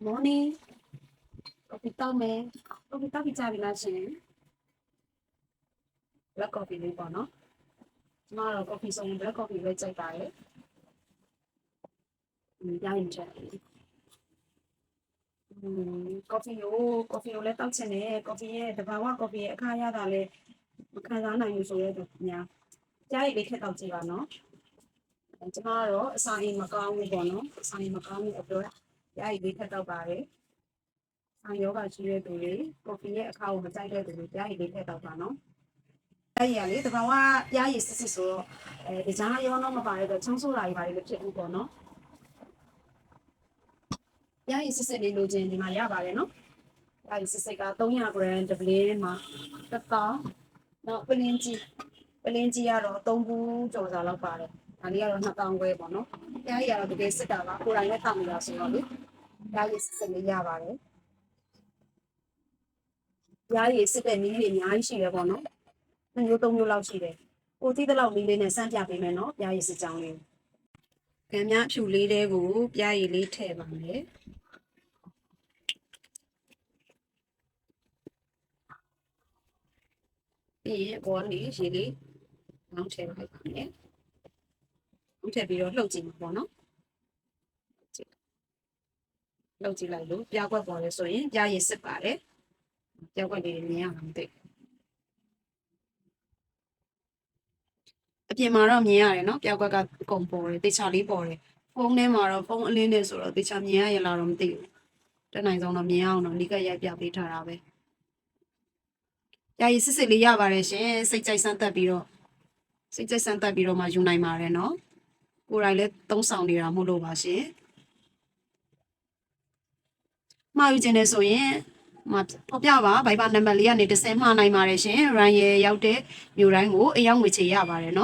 Morning coffee တောက်မယ် coffee တောက်ပြီးကြပြီလားရှင် black coffee လေးပေါ့နော်ကျမတော့ coffee ဆိုရင် black coffee ပဲကြိုက်ပါတယ်ရရင်ချက်coffee ကိုလည်းတောက်ချင်တယ် coffee ရဲ့တဘာဝ coffee ရဲ့အခါရတာလည်းမခံစားနိုင်ဘူးဆိုရဲတူများကြားရည်လေးထည့်တောက်ကြည့်ပါနော်ကျမကတော့အစာအိမ်မကောင်းဘူးပေါ့နော်အစာအိမ်မကောင်းဘူးအတွက်ကြားရည်လေးထည့်တောက်ပါတယ်ဆောင်ယောဂရှိတဲ့သူတွေကော်ဖီရဲ့အခါကိုမကြိုက်တဲ့သူတွေကြားရည်လေးထည့်တော့ပါနော်။ကြားရည်ကလေတဘာဝကြားရည်စစ်စစ်ဆိုတော့ဒီကြားရောတော့မပါတဲ့တော့ချောင်းဆိုးတာတွေပါလေဖြစ်ဘူးပေါ့နော်။ကြားရည်စစ်စစ်လေးလိုချင်ဒီမှာရပါတယ်နော်။ကြားရည်စစ်စစ်က300 gram တပလင်းမှာ1000နောက်ပလင်းကြီးကတော့3ဘူးကျော်စာလောက်ပါတယ်။ဒါလေးကတော့2000ခွဲပေါ့နော်။ကြားရည်ကတော့တကယ်စစ်တာပါကိုယ်တိုင်လည်းတောက်နေတာဆိုတော့လေကြားရည်စစ်စစ်လေးရပါတယ်။ရားရည်စစ်တဲ့နည်းတွေအများကြီးရှိတယ်ပေါ့နော်။2မျိုး3မျိုးလောက်ရှိတယ်။ကိုသိတဲ့လောက်နည်းလေးနဲ့စမ်းပြပေးမယ်နော်။ရားရည်စစ်ကြောင်းလေး။ကံများဖြူလေးတဲကိုပြားရည်လေးထည့်ပါမယ်။ပြီးရင်ဘောလေးရေလေးနောင်းထည့်လိုက်ပါမယ်။နောင်းထည့်ပြီးတော့လှုပ်ကြည့်မှာပေါ့နော်။လှုပ်ကြည့်လိုက်လို့ပြားကွက်ပေါ်လဲဆိုရင်ပြားရည်စစ်ပါတယ်။ပြားကွက်လေးမြင်ရမှာမသိဘူး။အပြင်မှာတော့မြင်ရတယ်နော်ပြောက်ကကအကုန်ပေါ်တယ်တေချာလေးပေါ်တယ်ဖုန်းထဲမှာတော့ဖုန်းအလင်းနဲ့ဆိုတော့တေချာမြင်ရရလားတော့မသိဘူးတက်နိုင်ဆုံးတော့မြင်အောင်တော့အဓိကရိုက်ပြပေးထားတာပဲကြာရည်စစ်စစ်လေးရပါတယ်ရှင်စိတ်ကြိုက်စမ်းသက်ပြီးတော့မှယူနိုင်ပါတယ်နော်ကိုယ်တိုင်လည်းသုံးဆောင်နေတာမို့လို့ပါရှင်မှာယူခြင်းနဲ့ဆိုရင်ဖော်ပြပါဗိုက်ဘာနံပါတ်လေးကနေ10မှားနိုင်ပါတယ်ရှင်ရန်ရယ်ရောက်တဲ့မြို့တိုင်းကိုအရောက်ငွေချေရပါတယ်နော်